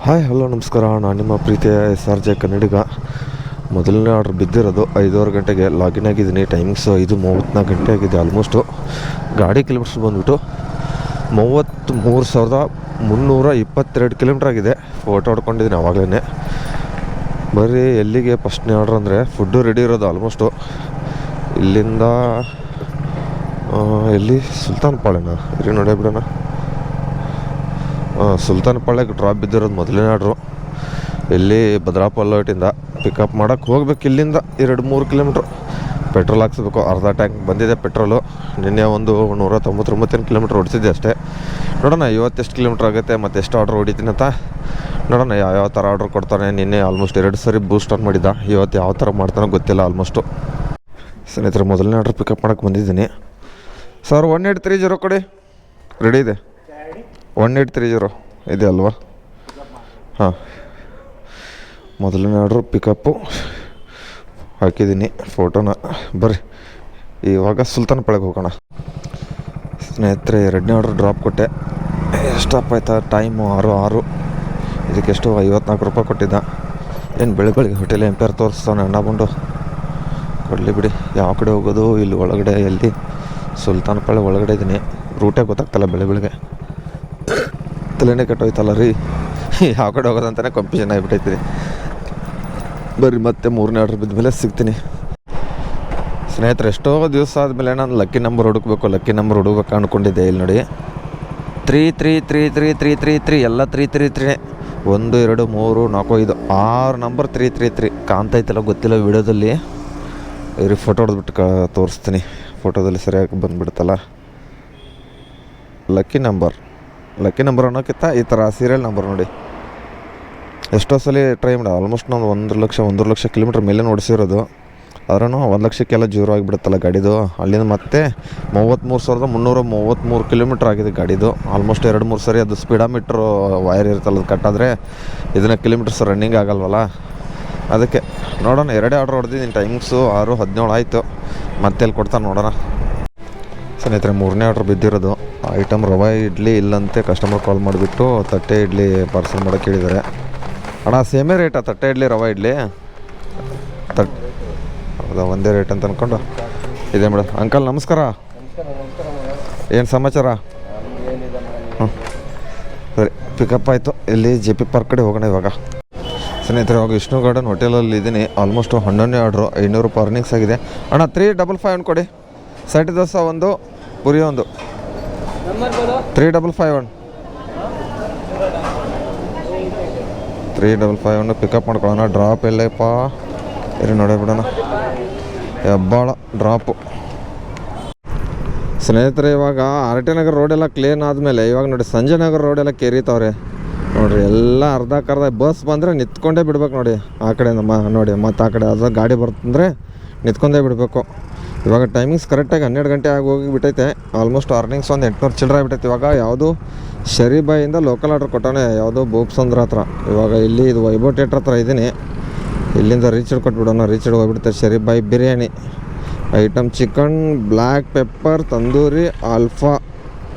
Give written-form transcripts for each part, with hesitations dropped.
Hi hello ನಮಸ್ಕಾರ. ನಾನು ನಿಮ್ಮ ಪ್ರೀತಿಯ SRJ ಕನ್ನಡಿಗ. ಮೊದಲನೇ ಆರ್ಡ್ರ್ ಬಿದ್ದಿರೋದು 5:30 ಗಂಟೆಗೆ ಲಾಗಿನ್ ಆಗಿದ್ದೀನಿ. ಟೈಮಿಂಗ್ಸು 5:34 ಗಂಟೆ ಆಗಿದೆ. ಆಲ್ಮೋಸ್ಟು ಗಾಡಿ ಕಿಲೋಮೀಟ್ರ್ ಬಂದುಬಿಟ್ಟು 33,322 ಕಿಲೋಮೀಟ್ರ್ ಆಗಿದೆ. ಫೋಟೋ ಹೊಡ್ಕೊಂಡಿದ್ದೀನಿ ಆವಾಗಲೇ. ಬರೀ ಎಲ್ಲಿಗೆ ಫಸ್ಟ್ನೇ ಆರ್ಡ್ರ್ ಅಂದರೆ ಫುಡ್ಡು ರೆಡಿ ಇರೋದು ಆಲ್ಮೋಸ್ಟು. ಇಲ್ಲಿಂದ ಎಲ್ಲಿ ಸುಲ್ತಾನ್ ಪಾಳ್ಯನ ಇರಿ ನೋಡೇ ಬಿಡೋಣ. ಸುಲ್ತಾನ್ ಪಾಳ್ಯಕ್ಕೆ ಡ್ರಾಪ್ ಬಿದ್ದಿರೋದು ಮೊದಲನೇ ಆರ್ಡ್ರು. ಇಲ್ಲಿ ಭದ್ರಾಪಲ್ಲೋಟಿಂದ ಪಿಕಪ್ ಮಾಡೋಕ್ಕೆ ಹೋಗ್ಬೇಕು. ಇಲ್ಲಿಂದ 2-3 ಕಿಲೋಮೀಟ್ರು ಪೆಟ್ರೋಲ್ ಹಾಕ್ಸ್ಬೇಕು. ಅರ್ಧ ಟ್ಯಾಂಕ್ ಬಂದಿದೆ ಪೆಟ್ರೋಲು. ನಿನ್ನೆ ಒಂದು 199 ಕಿಲೋಮೀಟ್ರ್ ಓಡಿಸಿದ್ದೆ ಅಷ್ಟೇ. ನೋಡೋಣ ಇವತ್ತೆಷ್ಟು ಕಿಲೋಮೀಟ್ರ್ ಆಗುತ್ತೆ ಮತ್ತು ಎಷ್ಟು ಆರ್ಡ್ರ್ ಹೊಡಿತೀನಿ ಅಂತ ನೋಡೋಣ. ಯಾವ ಥರ ಆರ್ಡ್ರ್ ಕೊಡ್ತಾನೆ. ನಿನ್ನೆ ಆಲ್ಮೋಸ್ಟ್ 2 ಸರಿ ಬೂಸ್ಟ್ ಆನ್ ಮಾಡಿದ್ದ. ಇವತ್ತು ಯಾವ ಥರ ಮಾಡ್ತಾನೋ ಗೊತ್ತಿಲ್ಲ. ಆಲ್ಮೋಸ್ಟು ಸ್ನೇಹಿತರೆ ಮೊದಲನೇ ಆರ್ಡ್ರ್ ಪಿಕಪ್ ಮಾಡೋಕ್ಕೆ ಬಂದಿದ್ದೀನಿ. ಸರ್ 1830 ಕೊಡಿ. ರೆಡಿ ಇದೆ. 1830 ಇದೆ ಅಲ್ವಾ? ಹಾಂ, ಮೊದಲನೇ ಆರ್ಡ್ರು ಪಿಕಪ್ಪು ಹಾಕಿದ್ದೀನಿ ಫೋಟೋನ. ಬರ್ರಿ ಇವಾಗ ಸುಲ್ತಾನ್ ಪಾಳ್ಯಕ್ಕೆ ಹೋಗೋಣ. ಸ್ನೇಹಿತರೆ 2ನೇ ಆರ್ಡ್ರ್ ಡ್ರಾಪ್ ಕೊಟ್ಟೆ. ಎಷ್ಟಪ್ಪ ಆಯ್ತಾ? ಟೈಮು 6:06. ಇದಕ್ಕೆಷ್ಟು 54 ರೂಪಾಯಿ ಕೊಟ್ಟಿದ್ದ. ಏನು ಬೆಳಗ್ಗೆ ಹೋಟೆಲ್ ಎಂಪೇರ್ ತೋರಿಸ್ತಾನೆ ಅಣ್ಣ ಬಂದು. ಕೊಡಲಿ ಬಿಡಿ. ಯಾವ ಕಡೆ ಹೋಗೋದು? ಇಲ್ಲಿ ಒಳಗಡೆ ಎಲ್ಲಿ? ಸುಲ್ತಾನ್ ಪಾಳ್ಯ ಒಳಗಡೆ ಇದ್ದೀನಿ. ರೂಟೇ ಗೊತ್ತಾಗ್ತಲ್ಲ. ಬೆಳಗ್ಗೆ ತಲೆನೇ ಕೆಟ್ಟೋಯ್ತಲ್ಲ ರೀ. ಯಾವ ಕಡೆ ಹೋಗೋದಂತಲೇ ಕನ್ಫ್ಯೂಷನ್ ಆಗಿಬಿಟ್ಟೈತಿ. ಬರ್ರಿ ಮತ್ತೆ 3ನೇ ಆರ್ಡ್ರ್ ಬಿದ್ದ ಮೇಲೆ ಸಿಗ್ತೀನಿ. ಸ್ನೇಹಿತರೆ ಎಷ್ಟೋ ದಿವಸ ಆದಮೇಲೆ ನಾನು ಲಕ್ಕಿ ನಂಬರ್ ಹುಡುಕ್ಬೇಕು ಅಂದ್ಕೊಂಡಿದ್ದೆ. ಇಲ್ಲಿ ನೋಡಿ 3333333 ಎಲ್ಲ 333. 1 2 3 4 5 6 ನಂಬರ್ 333 ಕಾಣ್ತೈತಲ್ಲ. ಗೊತ್ತಿಲ್ಲ ವಿಡಿಯೋದಲ್ಲಿ. ಇರಿ ಫೋಟೋ ಹೊಡೆದ್ಬಿಟ್ಟು ತೋರಿಸ್ತೀನಿ. ಫೋಟೋದಲ್ಲಿ ಸರಿಯಾಗಿ ಬಂದುಬಿಡುತ್ತಲ್ಲ. ಲಕ್ಕಿ ನಂಬರ್ ಅನ್ನೋಕ್ಕಿಂತ ಈ ಥರ ಸೀರಿಯಲ್ ನಂಬರ್ ನೋಡಿ. ಎಷ್ಟೋ ಸಲ ಟ್ರೈ ಮಾಡಿ. ಆಲ್ಮೋಸ್ಟ್ ನಾವು 1 ಲಕ್ಷ ಕಿಲೋಮೀಟ್ರ್ ಮೇಲೆ ಓಡಿಸಿರೋದು. ಆದ್ರೂ 1 ಲಕ್ಷಕ್ಕೆಲ್ಲ ಜೀರೋ ಆಗಿಬಿಡುತ್ತಲ್ಲ ಗಾಡಿದು. ಅಲ್ಲಿಂದ ಮತ್ತೆ 33,333 ಕಿಲೋಮೀಟ್ರ್ ಆಗಿದೆ ಗಾಡಿದು. ಆಲ್ಮೋಸ್ಟ್ 2-3 ಸರಿ ಅದು ಸ್ಪೀಡಾಮೀಟ್ರು ವೈರ್ ಇರುತ್ತಲ್ಲ, ಅದು ಕಟ್ಟಾದರೆ ಇದನ್ನು ಕಿಲೋಮೀಟರ್ಸ್ ರನ್ನಿಂಗ್ ಆಗಲ್ವಲ್ಲ. ಅದಕ್ಕೆ ನೋಡೋಣ. 2 ಆರ್ಡ್ರ್ ಹೊಡೆದಿದ್ದೀನಿ. ಟೈಮಿಂಗ್ಸು 6:17 ಆಯಿತು. ಮತ್ತೆ ಎಲ್ಲಿ ಕೊಡ್ತಾನೆ ನೋಡೋಣ. ಸ್ನೇಹಿತರೆ 3ನೇ ಆರ್ಡ್ರ್ ಬಿದ್ದಿರೋದು ಐಟಮ್ ರವೆ ಇಡ್ಲಿ ಇಲ್ಲಂತೆ. ಕಸ್ಟಮರ್ ಕಾಲ್ ಮಾಡಿಬಿಟ್ಟು ತಟ್ಟೆ ಇಡ್ಲಿ ಪಾರ್ಸಲ್ ಮಾಡೋಕ್ಕೆ ಹೇಳಿದ್ದಾರೆ. ಅಣ್ಣ ಸೇಮೇ ರೇಟಾ ತಟ್ಟೆ ಇಡ್ಲಿ ರವೆ ಇಡ್ಲಿ? ಹೌದಾ, ಒಂದೇ ರೇಟ್ ಅಂತ ಅಂದ್ಕೊಂಡು ಇದೆ ಮೇಡಮ್. ಅಂಕಲ್ ನಮಸ್ಕಾರ. ಏನು ಸಮಾಚಾರ? ಹ್ಞೂ ಸರಿ, ಪಿಕಪ್ ಆಯಿತು. ಇಲ್ಲಿ JP ಪಾರ್ಕ್ ಕಡೆ ಹೋಗೋಣ ಇವಾಗ. ಸ್ನೇಹಿತರೆ ಇವಾಗ ವಿಷ್ಣು ಗಾರ್ಡನ್ ಹೋಟೆಲಲ್ಲಿ ಇದ್ದೀನಿ. Almost 11ನೇ order. 500 ರೂಪಾಯಿ ಅರ್ನಿಂಗ್ಸ್ ಆಗಿದೆ. ಅಣ್ಣ 355 ಕೊಡಿ. ಸೈಟ್ ದೋಸೆ 1, ಪುರಿ 1. 355 355 ಪಿಕಪ್ ಮಾಡ್ಕೊಳ್ಳೋಣ. ಡ್ರಾಪ್ ಎಲ್ಲಪ್ಪ ಇರಿ ನೋಡೇ ಬಿಡೋಣ. ಹೆಬ್ಬಾಳ ಡ್ರಾಪು. ಸ್ನೇಹಿತರೆ ಇವಾಗ RT ನಗರ ರೋಡೆಲ್ಲ ಕ್ಲೀನ್ ಆದಮೇಲೆ ಇವಾಗ ನೋಡಿ ಸಂಜಯ್ ನಗರ ರೋಡೆಲ್ಲ ಕೆರೀತಾವ್ರೆ ನೋಡಿರಿ. ಎಲ್ಲ ಅರ್ಧಕ್ಕರ್ಧ ಬಸ್ ಬಂದರೆ ನಿಂತ್ಕೊಂಡೇ ಬಿಡ್ಬೇಕು ನೋಡಿ. ಆ ಕಡೆ ನೋಡಿ ಮತ್ತು ಆ ಕಡೆ ಅದು ಗಾಡಿ ಬರ್ತಂದರೆ ನಿಂತ್ಕೊಂಡೇ ಬಿಡಬೇಕು. ಇವಾಗ ಟೈಮಿಂಗ್ಸ್ ಕರೆಕ್ಟಾಗಿ 12 ಗಂಟೆ ಆಗಿ ಹೋಗಿಬಿಟ್ಟೈತೆ. ಆಲ್ಮೋಸ್ಟ್ ಅರ್ನಿಂಗ್ಸ್ ಒಂದು 800 ಚಿಲ್ಲರೆ ಆಗಿಬಿಟ್ಟೈತೆ. ಇವಾಗ ಯಾವುದು ಶರೀಬಾಯಿಂದ ಲೋಕಲ್ ಆರ್ಡ್ರ್ ಕೊಟ್ಟವನೆ, ಯಾವುದೋ ಬೋಪ್ಸಂದ್ರ ಹತ್ರ. ಇವಾಗ ಇಲ್ಲಿ ಇದು ವೈಭವ್ ಥಿಯೇಟ್ರ್ ಹತ್ರ ಇದ್ದೀನಿ. ಇಲ್ಲಿಂದ ರೀಚಡ್ ಕೊಟ್ಬಿಡೋಣ. ರೀಚಡ್ ಹೋಗ್ಬಿಡುತ್ತೆ. ಶರೀಬಾಯಿ biryani item chicken, black pepper, tandoori, ಆಲ್ಫಾ.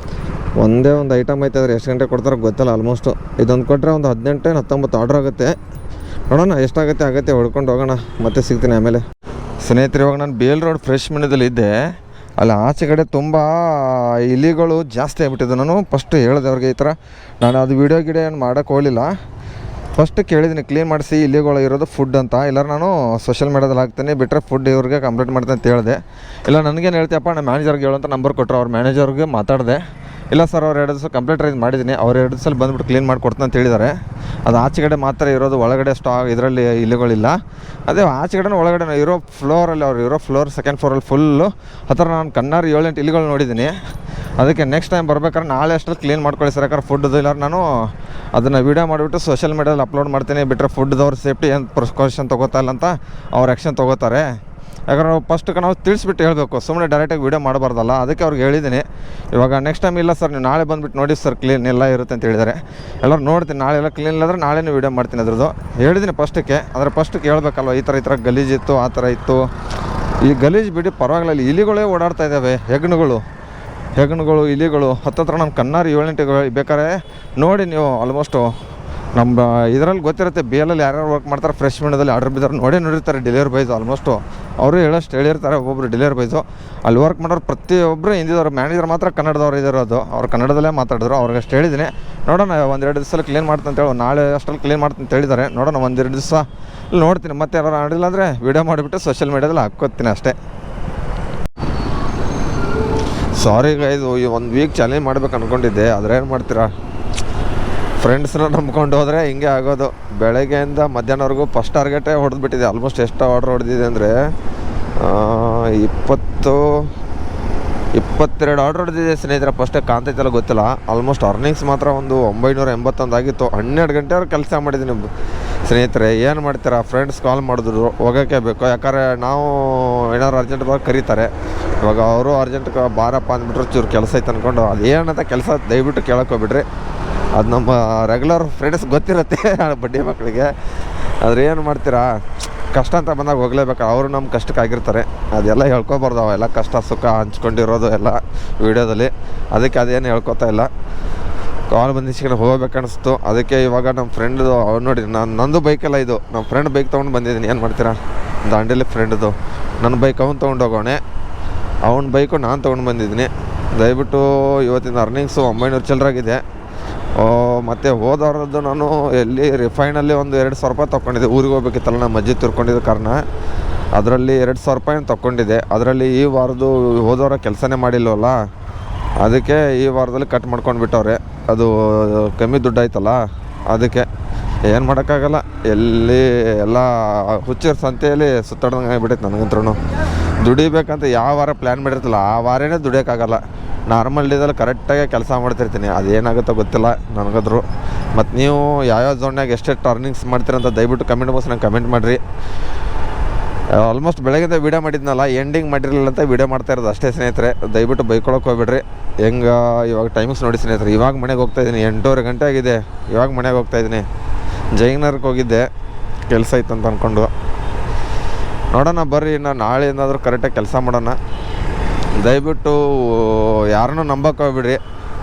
ಒಂದೇ ಒಂದು ಐಟಮ್ ಐತೆ. ಆದರೆ ಎಷ್ಟು ಗಂಟೆ ಕೊಡ್ತಾರೆ ಗೊತ್ತಿಲ್ಲ. ಆಲ್ಮೋಸ್ಟು ಇದೊಂದು ಕೊಟ್ಟರೆ ಒಂದು 18-19 ಆರ್ಡ್ರ್ ಆಗುತ್ತೆ. ನೋಡೋಣ ಎಷ್ಟಾಗುತ್ತೆ ಹೊಡ್ಕೊಂಡು ಹೋಗೋಣ. ಮತ್ತೆ ಸಿಗ್ತೀನಿ ಆಮೇಲೆ. ಸ್ನೇಹಿತರೆ ಇವಾಗ ನಾನು ಬೇಲ್ ರೋಡ್ ಫ್ರೆಶ್ ಮೀಡಿಯಾದಲ್ಲಿ ಇದ್ದೆ. ಅಲ್ಲಿ ಆಚೆ ಕಡೆ ತುಂಬ ಇಲಿಗಳು ಜಾಸ್ತಿ ಆಗಿಬಿಟ್ಟಿದ್ದು. ನಾನು ಫಸ್ಟ್ ಹೇಳಿದೆ ಅವ್ರಿಗೆ ಈ ಥರ. ನಾನು ಅದು ವೀಡಿಯೋ ಏನು ಮಾಡೋಕ್ಕೆ ಹೋಗಲಿಲ್ಲ. ಫಸ್ಟ್ ಕೇಳಿದ್ದೀನಿ ಕ್ಲೀನ್ ಮಾಡಿಸಿ ಇಲಿಗಳು ಇರೋದು ಫುಡ್ ಅಂತ. ಇಲ್ಲ ನಾನು ಸೋಷಿಯಲ್ ಮೀಡಿಯಾದಲ್ಲಿ ಹಾಕ್ತೀನಿ, ಬಿಟ್ಟರೆ ಫುಡ್ ಇವ್ರಿಗೆ ಕಂಪ್ಲೇಂಟ್ ಮಾಡ್ತೀನಿ ಅಂತ ಹೇಳಿದೆ. ಇಲ್ಲ ನನಗೇನು ಹೇಳ್ತೀಯಪ್ಪ, ನಾನು ಮ್ಯಾನೇಜರ್ಗೆ ಹೇಳೋ ಅಂತ ನಂಬರ್ ಕೊಟ್ಟರು. ಅವ್ರ ಮ್ಯಾನೇಜರ್ಗೆ ಮಾತಾಡಿದೆ. ಇಲ್ಲ ಸರ್ ಅವ್ರು 2 ದಿವಸ ಕಂಪ್ಲೇಂಟ್ ರೈಸ್ ಮಾಡಿದ್ದೀನಿ, ಅವ್ರು 2 ದಿವಸ ಬಂದುಬಿಟ್ಟು ಕ್ಲೀನ್ ಮಾಡಿಕೊಡ್ತೀನಿ ಅಂತ ಹೇಳಿದ್ದಾರೆ. ಅದು ಆಚೆ ಕಡೆ ಮಾತ್ರ ಇರೋದು, ಒಳಗಡೆ ಇದರಲ್ಲಿ ಇಲಿಗಳಿಲ್ಲ. ಅದೇ ಆಚೆ ಕಡೆ ಒಳಗಡೆ ಇರೋ ಫ್ಲೋರಲ್ಲಿ, ಅವ್ರು ಇರೋ ಫ್ಲೋರ್ 2nd ಫ್ಲೋರಲ್ಲಿ ಫುಲ್ಲು ಹತ್ತಿರ ನಾನು ಕಣ್ಣಾರು 7-8 ಇಲಿಗಳು ನೋಡಿದ್ದೀನಿ. ಅದಕ್ಕೆ ನೆಕ್ಸ್ಟ್ ಟೈಮ್ ಬರ್ಬೇಕಾದ್ರೆ ನಾಳೆ ಅಷ್ಟರಲ್ಲಿ ಕ್ಲೀನ್ ಮಾಡ್ಕೊಳ್ಳಿ ಸರ್. ಯಾಕಂದ್ರೆ ಫುಡ್ದು ಇಲ್ಲ ನಾನು ಅದನ್ನು ವೀಡಿಯೋ ಮಾಡಿಬಿಟ್ಟು ಸೋಷಿಯಲ್ ಮೀಡಿಯಾದಲ್ಲಿ ಅಪ್ಲೋಡ್ ಮಾಡ್ತೀನಿ. ಬಿಟ್ಟರೆ ಫುಡ್ದವ್ರ ಸೇಫ್ಟಿ ಏನು ಪ್ರಿಕಾಷನ್ ತೊಗೋತಾ ಇಲ್ಲ ಅಂತ ಅವ್ರು ಆ್ಯಕ್ಷನ್ ತೊಗೋತಾರೆ. ಯಾಕಂದ್ರೆ ನಾವು ಫಸ್ಟ್ಗೆ ನಾವು ತಿಳಿಸ್ಬಿಟ್ಟು ಹೇಳಬೇಕು, ಸುಮ್ಮನೆ ಡೈರೆಕ್ಟಾಗಿ ವೀಡಿಯೋ ಮಾಡಬಾರ್ದಲ್ಲ. ಅದಕ್ಕೆ ಅವ್ರಿಗೆ ಹೇಳಿದ್ದೀನಿ. ಇವಾಗ ನೆಕ್ಸ್ಟ್ ಟೈಮ್ ಇಲ್ಲ ಸರ್ ನೀವು ನಾಳೆ ಬಂದುಬಿಟ್ಟು ನೋಡಿ ಸರ್ ಕ್ಲೀನ್ ಎಲ್ಲ ಇರುತ್ತೆ ಅಂತ ಹೇಳಿದ್ದಾರೆ. ಎಲ್ಲರೂ ನೋಡ್ತೀನಿ. ನಾಳೆ ಎಲ್ಲ ಕ್ಲೀನ್ ಇಲ್ಲಾಂದ್ರೆ ನಾಳೆನೇ ವೀಡಿಯೋ ಮಾಡ್ತೀನಿ ಅದ್ರದ್ದು. ಹೇಳಿದ್ದೀನಿ ಫಸ್ಟಿಗೆ. ಅಂದರೆ ಫಸ್ಟಿಗೆ ಹೇಳ್ಬೇಕಲ್ವ, ಈ ಥರ ಗಲೀಜಿತ್ತು, ಆ ಥರ ಇತ್ತು. ಈ ಗಲೀಜು ಬಿಡಿ ಪರವಾಗಿಲ್ಲ. ಇಲಿಗಳೇ ಓಡಾಡ್ತಾ ಇದ್ದಾವೆ. ಹೆಗ್ಣಗಳು ಇಲಿಗಳು ಹತ್ತತ್ರ ನಮ್ಮ ಕಣ್ಣಾರು 7-8 ಬೇಕಾದ್ರೆ ನೋಡಿ ನೀವು. ಆಲ್ಮೋಸ್ಟು ನಮ್ಮ ಇದರಲ್ಲಿ ಗೊತ್ತಿರುತ್ತೆ ಬಿ ಎಲ್ ಯಾರ್ಯಾರು ವರ್ಕ್ ಮಾಡ್ತಾರೆ ಫ್ರೆಶ್ ಮೀಡಿಯಾದಲ್ಲಿ ಆರ್ಡರ್ ಬಿದ್ದಾರೆ ನೋಡಿರ್ತಾರೆ ಡೆಲಿವರಿ ಬಾಯ್ಸು ಆಲ್ಮೋಸ್ಟು ಅವರು ಹೇಳೋಷ್ಟು ಹೇಳಿರ್ತಾರೆ ಒಬ್ಬೊಬ್ರು ಡೆಲಿವರಿ ಬಾಯ್ಸು ಅಲ್ಲಿ ವರ್ಕ್ ಮಾಡೋರು ಪ್ರತಿಯೊಬ್ಬರು ಹಿಂದಿದವ್ರು ಮ್ಯಾನೇಜರ್ ಮಾತ್ರ ಕನ್ನಡದವ್ರು ಇದಿರೋದು ಅವ್ರು ಕನ್ನಡದಲ್ಲೇ ಮಾತಾಡಿದ್ರು ಅವ್ರಿಗೆ ಅಷ್ಟು ಹೇಳಿದ್ದೀನಿ ನೋಡೋಣ ಒಂದೆರಡು ದಿವಸದಲ್ಲಿ ಕ್ಲೀನ್ ಮಾಡ್ತೀನಿ ಅಂತೇಳಿ ನಾಳೆ ಅಷ್ಟರಲ್ಲಿ ಕ್ಲೀನ್ ಮಾಡ್ತೀನಿ ಅಂತ ಹೇಳಿದ್ದಾರೆ ನೋಡೋಣ ಒಂದೆರಡು ದಿವಸ ನೋಡ್ತೀನಿ ಮತ್ತೆ ಯಾರು ಆಡಿಲ್ಲ ಅಂದರೆ ವೀಡಿಯೋ ಮಾಡಿಬಿಟ್ಟು ಸೋಷಿಯಲ್ ಮೀಡಿಯಾದಲ್ಲಿ ಹಾಕ್ಕೋತೀನಿ ಅಷ್ಟೇ. ಸಾರಿ ಗೈಸ್, ಈ ಒಂದು ವೀಕ್ ಚಾಲೆಂಜ್ ಮಾಡ್ಬೇಕು ಅಂದ್ಕೊಂಡಿದ್ದೆ ಆದರೆ ಏನು ಮಾಡ್ತೀರಾ, ಫ್ರೆಂಡ್ಸ್ನ ನಂಬ್ಕೊಂಡು ಹೋದರೆ ಹಿಂಗೆ ಆಗೋದು. ಬೆಳಗ್ಗೆಯಿಂದ ಮಧ್ಯಾಹ್ನವರೆಗೂ ಫಸ್ಟ್ ಟಾರ್ಗೆಟೇ ಹೊಡೆದ್ಬಿಟ್ಟಿದೆ. ಆಲ್ಮೋಸ್ಟ್ ಎಷ್ಟು ಆರ್ಡ್ರ್ ಹೊಡೆದಿದೆ ಅಂದರೆ 22 ಆರ್ಡ್ರ್ ಹೊಡೆದಿದೆ ಸ್ನೇಹಿತರೆ. ಫಸ್ಟೇ ಕಾಣ್ತೈತಲ್ಲ ಗೊತ್ತಿಲ್ಲ. ಆಲ್ಮೋಸ್ಟ್ ಅರ್ನಿಂಗ್ಸ್ ಮಾತ್ರ ಒಂದು 981 ಆಗಿತ್ತು. 12 ಗಂಟೆವರೆಗೆ ಕೆಲಸ ಮಾಡಿದ್ದೀನಿ ಸ್ನೇಹಿತರೆ. ಏನು ಮಾಡ್ತೀರಾ, ಫ್ರೆಂಡ್ಸ್ ಕಾಲ್ ಮಾಡಿದ್ರು ಹೋಗೋಕ್ಕೆ ಬೇಕು, ಯಾಕಂದರೆ ನಾವು ಏನಾದ್ರು ಅರ್ಜೆಂಟ್ ಬರೋ ಕರೀತಾರೆ. ಇವಾಗ ಅವರು ಅರ್ಜೆಂಟ್ ಬಾರಪ್ಪ ಅಂದ್ಬಿಟ್ರೆ ಚೂರು ಕೆಲಸ ಐತೆ ಅಂದ್ಕೊಂಡು ಅದೇನಂತ ಕೆಲಸ ದಯವಿಟ್ಟು ಕೇಳಕ್ಕೆ ಹೋಗ್ಬಿಡ್ರಿ. ಅದು ನಮ್ಮ ರೆಗ್ಯುಲರ್ ಫ್ರೆಂಡ್ಸ್ ಗೊತ್ತಿರುತ್ತೆ ಬಡ್ಡಿ ಮಕ್ಕಳಿಗೆ. ಆದರೆ ಏನು ಮಾಡ್ತೀರಾ, ಕಷ್ಟ ಅಂತ ಬಂದಾಗ ಹೋಗಲೇಬೇಕು. ಅವರು ನಮ್ಮ ಕಷ್ಟಕ್ಕೆ ಆಗಿರ್ತಾರೆ, ಅದೆಲ್ಲ ಹೇಳ್ಕೊಬಾರ್ದು. ಅವೆಲ್ಲ ಕಷ್ಟ ಸುಖ ಹಂಚ್ಕೊಂಡಿರೋದು ಎಲ್ಲ ವೀಡಿಯೋದಲ್ಲಿ. ಅದಕ್ಕೆ ಅದೇನು ಹೇಳ್ಕೊತಾ ಇಲ್ಲ. ಕಾಲ್ ಬಂದಿದ್ದಕ್ಕೆ ಹೋಗ್ಬೇಕನ್ನಿಸ್ತು. ಅದಕ್ಕೆ ಇವಾಗ ನಮ್ಮ ಫ್ರೆಂಡ್ದು ಅವ್ರು ನೋಡಿ, ನಂದು ಬೈಕೆಲ್ಲ ಇದು ನಮ್ಮ ಫ್ರೆಂಡ್ ಬೈಕ್ ತೊಗೊಂಡು ಬಂದಿದ್ದೀನಿ. ಏನು ಮಾಡ್ತೀರಾ, ದಾಂಡೇಲಿ ಫ್ರೆಂಡ್ದು ನನ್ನ ಬೈಕ್ ಅವ್ನು ತೊಗೊಂಡು ಹೋಗೋಣೆ, ಅವ್ನ ಬೈಕು ನಾನು ತೊಗೊಂಡು ಬಂದಿದ್ದೀನಿ. ದಯವಿಟ್ಟು ಇವತ್ತಿನ ಅರ್ನಿಂಗ್ಸು 900 ಚಿಲ್ಲರಾಗಿದೆ. ಮತ್ತು ಹೋದವ್ರದ್ದು ನಾನು ಎಲ್ಲಿ ರಿಫೈನಲ್ಲಿ ಒಂದು 2,000 ರೂಪಾಯಿ ತೊಗೊಂಡಿದ್ದೆ. ಊರಿಗೆ ಹೋಗ್ಬೇಕಿತ್ತಲ್ಲ, ನಾನು ಮಜ್ಜಿ ತಿರ್ಕೊಂಡಿದ್ದ ಕಾರಣ ಅದರಲ್ಲಿ 2,000 ರೂಪಾಯಿನ ತೊಗೊಂಡಿದ್ದೆ. ಅದರಲ್ಲಿ ಈ ವಾರದ್ದು ಹೋದವರ ಕೆಲಸನೇ ಮಾಡಿಲ್ವಲ್ಲ, ಅದಕ್ಕೆ ಈ ವಾರದಲ್ಲಿ ಕಟ್ ಮಾಡ್ಕೊಂಡು ಬಿಟ್ಟವ್ರೆ. ಅದು ಕಮ್ಮಿ ದುಡ್ಡು ಆಯ್ತಲ್ಲ, ಅದಕ್ಕೆ ಏನು ಮಾಡೋಕ್ಕಾಗಲ್ಲ. ಎಲ್ಲಿ ಎಲ್ಲ ಹುಚ್ಚಿರ ಸಂತೆಯಲ್ಲಿ ಸುತ್ತಾಡ್ದಂಗೆ ಆಗಿಬಿಟ್ಟೈತೆ ನನಗಂತ್ರೂ. ದುಡಿಬೇಕಂತ ಯಾವ ವಾರ ಪ್ಲ್ಯಾನ್ ಮಾಡಿರ್ತಲ್ಲ ಆ ವಾರನೇ ದುಡಿಯೋಕ್ಕಾಗಲ್ಲ. ನಾರ್ಮಲ್ ಡೇದಲ್ಲಿ ಕರೆಕ್ಟಾಗಿ ಕೆಲಸ ಮಾಡ್ತಿರ್ತೀನಿ. ಅದೇನಾಗುತ್ತೋ ಗೊತ್ತಿಲ್ಲ ನನಗಾದ್ರು. ಮತ್ತು ನೀವು ಯಾವ್ಯಾವ ಝೋನ್ಯಾಗ ಎಷ್ಟೆಷ್ಟು ಅರ್ನಿಂಗ್ಸ್ ಮಾಡ್ತೀರಂತ ದಯವಿಟ್ಟು ಕಮೆಂಟ್ ಬಾಕ್ಸ್ ನಂಗೆ ಕಮೆಂಟ್ ಮಾಡಿರಿ. ಆಲ್ಮೋಸ್ಟ್ ಬೆಳಗ್ಗೆಯಿಂದ ವೀಡಿಯೋ ಮಾಡಿದ್ನಲ್ಲ, ಎಂಡಿಂಗ್ ಮಾಡಿರಲಿಲ್ಲ ಅಂತ ವೀಡಿಯೋ ಮಾಡ್ತಾ ಇರೋದು ಅಷ್ಟೇ ಸ್ನೇಹಿತರೆ. ದಯವಿಟ್ಟು ಬೈಕೊಳಕ್ಕೆ ಹೋಗ್ಬಿಡ್ರಿ. ಹೆಂಗೆ ಇವಾಗ ಟೈಮಿಂಗ್ಸ್ ನೋಡಿ ಸ್ನೇಹಿತರೆ, ಇವಾಗ ಮನೆಗೆ ಹೋಗ್ತಾಯಿದ್ದೀನಿ. 8:30 ಗಂಟೆ ಆಗಿದೆ, ಇವಾಗ ಮನೆಗೆ ಹೋಗ್ತಾಯಿದ್ದೀನಿ. ಜೈನರ್ಗೆ ಹೋಗಿದ್ದೆ ಕೆಲಸ ಇತ್ತು ಅಂತ ಅಂದ್ಕೊಂಡು. ನೋಡೋಣ ಬರ್ರಿ, ನಾನು ನಾಳೆ ಏನಾದರೂ ಕರೆಕ್ಟಾಗಿ ಕೆಲಸ ಮಾಡೋಣ. ದಯವಿಟ್ಟು ಯಾರನ್ನೂ ನಂಬಕ್ಕೆ ಹೋಗ್ಬಿಡ್ರಿ.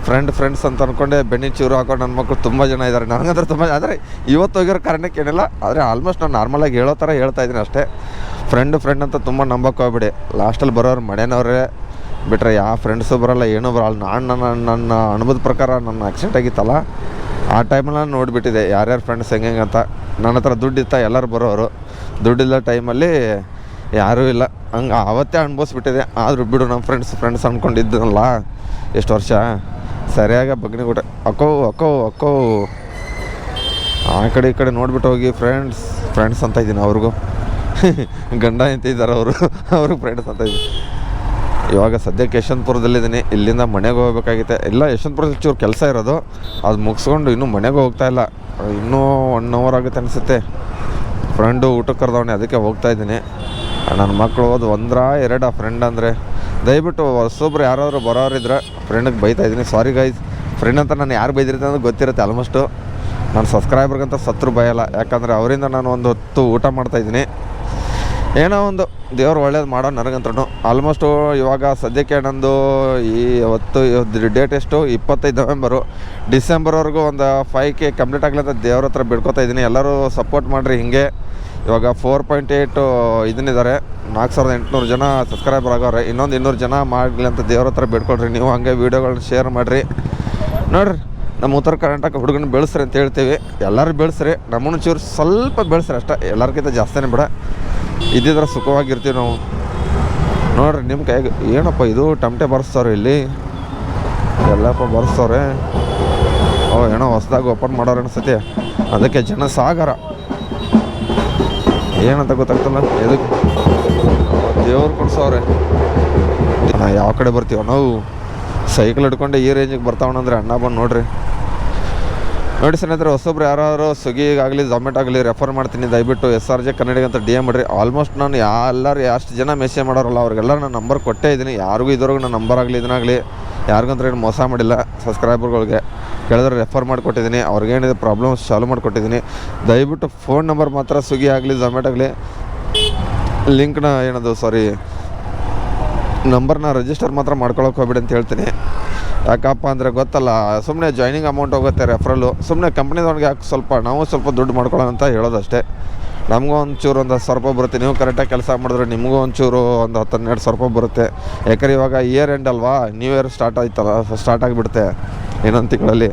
ಫ್ರೆಂಡ್ಸ್ ಅಂತ ಅಂದ್ಕೊಂಡೆ ಬೆನ್ನಿ ಚೂರು ಹಾಕೊಂಡು ನನ್ನ ಮಕ್ಕಳು ತುಂಬ ಜನ ಇದ್ದಾರೆ. ನನಗಂದ್ರೆ ತುಂಬ, ಆದರೆ ಇವತ್ತು ಹೋಗಿರೋ ಕಾರಣಕ್ಕೆ ಏನಿಲ್ಲ. ಆದರೆ ಆಲ್ಮೋಸ್ಟ್ ನಾನು ನಾರ್ಮಲಾಗಿ ಹೇಳೋ ಥರ ಹೇಳ್ತಾಯಿದ್ದೀನಿ ಅಷ್ಟೇ. ಫ್ರೆಂಡ್ ಅಂತ ತುಂಬ ನಂಬಕ್ಕೆ ಹೋಗ್ಬಿಡಿ. ಲಾಸ್ಟಲ್ಲಿ ಬರೋರು ಮನೆಯವ್ರೆ ಬಿಟ್ಟರೆ ಯಾವ ಫ್ರೆಂಡ್ಸು ಬರೋಲ್ಲ, ಏನೂ ಬರೋಲ್ಲ. ನನ್ನ ಅನುಭವದ ಪ್ರಕಾರ ನನ್ನ ಆಕ್ಸಿಡೆಂಟ್ ಆಗಿತ್ತಲ್ಲ, ಆ ಟೈಮಲ್ಲಿ ನಾನು ನೋಡಿಬಿಟ್ಟಿದೆ ಯಾರ್ಯಾರು ಫ್ರೆಂಡ್ಸ್ ಹೆಂಗೆ ಅಂತ. ನನ್ನ ಹತ್ರ ದುಡ್ಡಿತ್ತ ಎಲ್ಲರೂ ಬರೋರು, ದುಡ್ಡಿಲ್ಲ ಟೈಮಲ್ಲಿ ಯಾರೂ ಇಲ್ಲ. ಹಂಗೆ ಆವತ್ತೇ ಅನುಭವಿಸ್ಬಿಟ್ಟಿದೆ. ಆದರೂ ಬಿಡು, ನಮ್ಮ ಫ್ರೆಂಡ್ಸ್ ಅಂದ್ಕೊಂಡಿದ್ದನಲ್ಲ ಎಷ್ಟು ವರ್ಷ, ಸರಿಯಾಗಿ ಬಗ್ನಿಗುಟ್ಟೆ ಅಕ್ಕೋ ಆ ಕಡೆ ಈ ಕಡೆ ನೋಡ್ಬಿಟ್ಟು ಹೋಗಿ ಫ್ರೆಂಡ್ಸ್ ಅಂತ ಇದ್ದೀನಿ. ಅವ್ರಿಗೂ ಗಂಡ ಅಂತ ಇದ್ದಾರೆ, ಅವ್ರಿಗೆ ಫ್ರೆಂಡ್ಸ್ ಅಂತ ಇದ್ದೀನಿ. ಇವಾಗ ಸದ್ಯಕ್ಕೆ ಯಶವಂತಪುರದಲ್ಲಿದ್ದೀನಿ. ಇಲ್ಲಿಂದ ಮನೆಗೆ ಹೋಗ್ಬೇಕಾಗಿತ್ತೆ. ಇಲ್ಲ, ಯಶವಂತಪುರದಲ್ಲಿ ಚೂರು ಕೆಲಸ ಇರೋದು, ಅದು ಮುಗಿಸ್ಕೊಂಡು ಇನ್ನೂ ಮನೆಗೆ ಹೋಗ್ತಾಯಿಲ್ಲ. ಇನ್ನೂ 1 ಅವರ್ ಆಗುತ್ತೆ ಅನಿಸುತ್ತೆ. ಫ್ರೆಂಡು ಊಟಕ್ಕೆ ಕರೆದವನೇ, ಅದಕ್ಕೆ ಹೋಗ್ತಾಯಿದ್ದೀನಿ. ನನ್ನ ಮಕ್ಕಳು ಓದು 1-2 ಫ್ರೆಂಡ್ ಅಂದರೆ ದಯವಿಟ್ಟು ಹೊಸೊಬ್ರು ಯಾರಾದರೂ ಬರೋರಿದ್ರೆ ಫ್ರೆಂಡಿಗೆ ಬೈತಾಯಿದ್ದೀನಿ. ಸಾರಿ ಗೈಸ್, ಫ್ರೆಂಡ್ ಅಂತ ನಾನು ಯಾರು ಬೈದಿರುತ್ತೆ ಅನ್ನೋದು ಗೊತ್ತಿರುತ್ತೆ ಆಲ್ಮೋಸ್ಟು. ನಾನು ಸಬ್ಸ್ಕ್ರೈಬರ್ಗಂತ ಸತ್ರು ಭಯಲ್ಲ, ಯಾಕಂದರೆ ಅವರಿಂದ ನಾನು ಒಂದು ಹೊತ್ತು ಊಟ ಮಾಡ್ತಾಯಿದ್ದೀನಿ. ಏನೋ ಒಂದು ದೇವ್ರು ಒಳ್ಳೇದು ಮಾಡೋ ನನಗಂತೂ. ಆಲ್ಮೋಸ್ಟು ಇವಾಗ ಸದ್ಯಕ್ಕೆ ನಂದು ಇವತ್ತು ಡೇಟ್ ಎಷ್ಟು, 25 ನವೆಂಬರು. ಡಿಸೆಂಬರ್ವರೆಗೂ ಒಂದು 5K ಕಂಪ್ಲೀಟ್ ಆಗಲಿ ಅಂತ ದೇವ್ರ ಹತ್ರ ಬಿಡ್ಕೊತಾ ಇದ್ದೀನಿ. ಎಲ್ಲರೂ ಸಪೋರ್ಟ್ ಮಾಡಿರಿ. ಹಿಂಗೆ ಇವಾಗ 4.8 ಇದನ್ನಿದ್ದಾರೆ, 4800 ಜನ ಸಬ್ಸ್ಕ್ರೈಬರ್ ಆಗೋರೆ. ಇನ್ನೊಂದು 200 ಜನ ಮಾಡಲಿ ಅಂತ ದೇವ್ರ ಹತ್ರ ಬಿಡ್ಕೊಳ್ರಿ. ನೀವು ಹಾಗೆ ವೀಡಿಯೋಗಳನ್ನ ಶೇರ್ ಮಾಡಿರಿ. ನೋಡಿರಿ, ನಮ್ಮ ಉತ್ತರ ಕರ್ನಾಟಕ ಹುಡುಗನ ಬೆಳೆಸ್ರಿ ಅಂತ ಹೇಳ್ತೀವಿ. ಎಲ್ಲರೂ ಬೆಳೆಸ್ರಿ, ನಮ್ಮನ್ನು ಚೂರು ಸ್ವಲ್ಪ ಬೆಳೆಸ್ರಿ ಅಷ್ಟೇ, ಎಲ್ಲರಿಗಿಂತ ಜಾಸ್ತಿನೇ ಬೇಡ. ಇದ್ದಿದ್ರೆ ಸುಖವಾಗಿರ್ತೀವಿ ನಾವು. ನೋಡಿರಿ ನಿಮ್ಮ ಕೈಗೆ ಏನಪ್ಪ ಇದು ಟಮಟೆ ಬರ್ಸ್ತವ್ರೆ ಇಲ್ಲಿ, ಎಲ್ಲಪ್ಪ ಬರ್ಸ್ತವ್ರೆ. ಏನೋ ಹೊಸ್ದಾಗಿ ಓಪನ್ ಮಾಡೋರು ಅನಿಸುತ್ತೆ, ಅದಕ್ಕೆ ಜನ ಸಾಗರ ಏನಂತ ಗೊತ್ತಾಗ್ತಲ್ಲ. ಎದಕ್ಕೆ ದೇವ್ರು ಕೊಡ್ಸವ್ರೆ. ಯಾವ ಕಡೆ ಬರ್ತೀವ ನಾವು, ಸೈಕಲ್ ಹಿಡ್ಕೊಂಡೆ ಈ ರೇಂಜಿಗೆ ಬರ್ತಾವಣಂದ್ರೆ ಅಣ್ಣ ಬಂದು ನೋಡಿ ಸ್ನೇಹಿತರೆ. ಹೊಸೊಬ್ರು ಯಾರು ಸ್ವಿಗ್ಗಿಗಾಗಲಿ ಝೊಮ್ಯಾಟೊ ಆಗಲಿ ರೆಫರ್ ಮಾಡ್ತೀನಿ, ದಯವಿಟ್ಟು SRJ ಕನ್ನಡಿಗ ಅಂತ DM ಮಾಡಿರಿ. ಆಲ್ಮೋಸ್ಟ್ ನಾನು ಎಲ್ಲರೂ ಎಷ್ಟು ಜನ ಮೆಸೇಜ್ ಮಾಡೋರಲ್ಲ ಅವ್ರಿಗೆಲ್ಲ ನಾನು ನಂಬರ್ ಕೊಟ್ಟೇ ಇದ್ದೀನಿ. ಯಾರಿಗೂ ಇದ್ರೊಳಗೆ ನನ್ನ ನಂಬರ್ ಆಗಲಿ ಇದನ್ನಾಗಲಿ ಯಾರಿಗಂದ್ರೆ ಏನು ಮೋಸ ಮಾಡಿಲ್ಲ. ಸಬ್ಸ್ಕ್ರೈಬರ್ಗಳಿಗೆ ಕೇಳಿದ್ರೆ ರೆಫರ್ ಮಾಡಿಕೊಟ್ಟಿದ್ದೀನಿ, ಅವ್ರಿಗೇನಿದೆ ಪ್ರಾಬ್ಲಮ್ ಸಾಲ್ವ್ ಮಾಡಿಕೊಟ್ಟಿದ್ದೀನಿ. ದಯವಿಟ್ಟು ಫೋನ್ ನಂಬರ್ ಮಾತ್ರ ಸ್ವಿಗ್ಗಿ ಆಗಲಿ ಝೊಮ್ಯಾಟೊ ಆಗಲಿ ಲಿಂಕ್ನ ನಂಬರ್ನ ರಿಜಿಸ್ಟರ್ ಮಾತ್ರ ಮಾಡ್ಕೊಳಕ್ಕೆ ಹೋಗ್ಬಿಡಿ ಅಂತ ಹೇಳ್ತೀನಿ. ಯಾಕಪ್ಪ ಅಂದರೆ ಗೊತ್ತಲ್ಲ, ಸುಮ್ಮನೆ ಜಾಯ್ನಿಂಗ್ ಅಮೌಂಟ್ ಹೋಗುತ್ತೆ ರೆಫರಲ್ಲು, ಸುಮ್ಮನೆ ಕಂಪ್ನಿದವ್ರಿಗೆ ಯಾಕೆ ನಾವು ಸ್ವಲ್ಪ ದುಡ್ಡು ಮಾಡ್ಕೊಳ್ಳೋಣ ಅಂತ ಹೇಳೋದಷ್ಟೇ. ನಮಗೂ ಒಂಚೂರು ಒಂದು 10,000 ರೂಪಾಯಿ ಬರುತ್ತೆ, ನೀವು ಕರೆಕ್ಟಾಗಿ ಕೆಲಸ ಮಾಡಿದ್ರೆ ನಿಮಗೂ ಒಂಚೂರು ಒಂದು 10-12 ರೂಪಾಯಿ ಬರುತ್ತೆ. ಯಾಕಂದ್ರೆ ಇವಾಗ ಇಯರ್ ಎಂಡ್ ಅಲ್ವಾ, ನ್ಯೂ ಇಯರ್ ಸ್ಟಾರ್ಟ್ ಆಗಿಬಿಡುತ್ತೆ ಇನ್ನೊಂದು ತಿಂಗಳಲ್ಲಿ.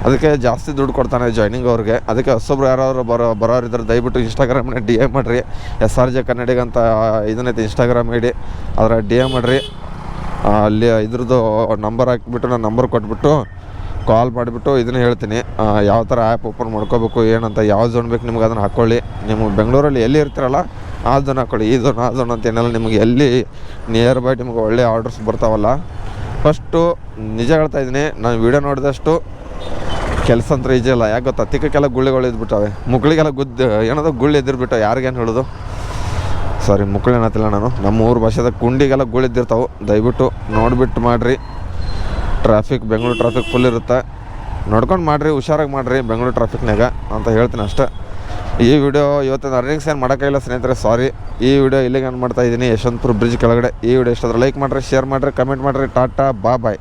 ಅದಕ್ಕೆ ಜಾಸ್ತಿ ದುಡ್ಡು ಕೊಡ್ತಾನೆ ಜಾಯ್ನಿಂಗ್ ಅವ್ರಿಗೆ. ಅದಕ್ಕೆ ಹೊಸೊಬ್ರು ಯಾರಾದ್ರು ಬರೋರಿದ್ರೆ ದಯವಿಟ್ಟು ಇನ್ಸ್ಟಾಗ್ರಾಮ್ನ ಡಿ ಎಮ್ ಮಾಡಿರಿ. SRJ ಕನ್ನಡಿಗ ಅಂತ ಇದನ್ನೈತೆ ಇನ್ಸ್ಟಾಗ್ರಾಮ್ ಐಡಿ, ಅದರ ಡಿ ಎಮ್ ಮಾಡಿರಿ. ಅಲ್ಲಿ ಇದ್ರದ್ದು ನಂಬರ್ ಹಾಕಿಬಿಟ್ಟು ನಾನು ನಂಬರ್ ಕೊಟ್ಬಿಟ್ಟು ಕಾಲ್ ಮಾಡಿಬಿಟ್ಟು ಇದನ್ನು ಹೇಳ್ತೀನಿ, ಯಾವ ಥರ ಆ್ಯಪ್ ಓಪನ್ ಮಾಡ್ಕೋಬೇಕು ಏನಂತ, ಯಾವ ಝೋನ್ ಬೇಕು ನಿಮ್ಗೆ ಅದನ್ನು ಹಾಕ್ಕೊಳ್ಳಿ. ನೀವು ಬೆಂಗಳೂರಲ್ಲಿ ಎಲ್ಲಿ ಇರ್ತೀರಲ್ಲ ಆ ಝೋನ್ ಹಾಕ್ಕೊಳ್ಳಿ. ಈ ಝೋನ್ ಅಂತ ಏನೆಲ್ಲ ನಿಮಗೆ ಎಲ್ಲಿ ನಿಯರ್ ಬೈ ನಿಮಗೆ ಒಳ್ಳೆ ಆರ್ಡರ್ಸ್ ಬರ್ತಾವಲ್ಲ. ಫಸ್ಟು ನಿಜ ಹೇಳ್ತಾಯಿದ್ದೀನಿ, ನಾನು ವೀಡಿಯೋ ನೋಡಿದಷ್ಟು ಕೆಲಸ ಅಂತ ಈಜಿ ಇಲ್ಲ. ಯಾಕೆ ಗೊತ್ತಾ, ತಿಕ್ಕಕ್ಕೆಲ್ಲ ಗುಳ್ಳಿಗಳು ಇದ್ಬಿಟ್ಟವೆ, ಮುಕ್ಳಿಗೆಲ್ಲ ಏನದು ಗುಳ್ಳಿ ಎದ್ದಿರ್ಬಿಟ್ಟವೆ. ಯಾರಿಗೇನು ಹೇಳೋದು, ಸಾರಿ ಮುಕ್ಳು ಏನತ್ತಿಲ್ಲ ನಾನು, ನಮ್ಮ ಊರು ಭಾಷೆದಾಗ ಕುಂಡಿಗೆಲ್ಲ ಗುಳಿದ್ದಿರ್ತಾವೆ. ದಯವಿಟ್ಟು ನೋಡಿಬಿಟ್ಟು ಮಾಡಿರಿ. ಬೆಂಗಳೂರು ಟ್ರಾಫಿಕ್ ಫುಲ್ ಇರುತ್ತೆ, ನೋಡ್ಕೊಂಡು ಮಾಡಿರಿ, ಹುಷಾರಾಗಿ ಮಾಡಿರಿ ಬೆಂಗಳೂರು ಟ್ರಾಫಿಕ್ನಾಗ ಅಂತ ಹೇಳ್ತೀನಿ ಅಷ್ಟೇ. ಈ ವಿಡಿಯೋ ಇವತ್ತಿನ ಅರ್ನಿಂಗ್ಸ್ ಏನು ಮಾಡೋಕ್ಕಾಗಿಲ್ಲ ಸ್ನೇಹಿತರೆ, ಸಾರಿ. ಈ ವಿಡಿಯೋ ಇಲ್ಲಿಗೆ ಏನು ಮಾಡ್ತಾಯಿದ್ದೀನಿ, ಯಶವಂತಪುರ ಬ್ರಿಡ್ಜ್ ಕೆಳಗಡೆ. ಈ ವಿಡಿಯೋ ಇಷ್ಟಾದ್ರೆ ಲೈಕ್ ಮಾಡಿರಿ, ಶೇರ್ ಮಾಡಿರಿ, ಕಮೆಂಟ್ ಮಾಡಿರಿ. ಟಾಟಾ, ಬಾಯ್.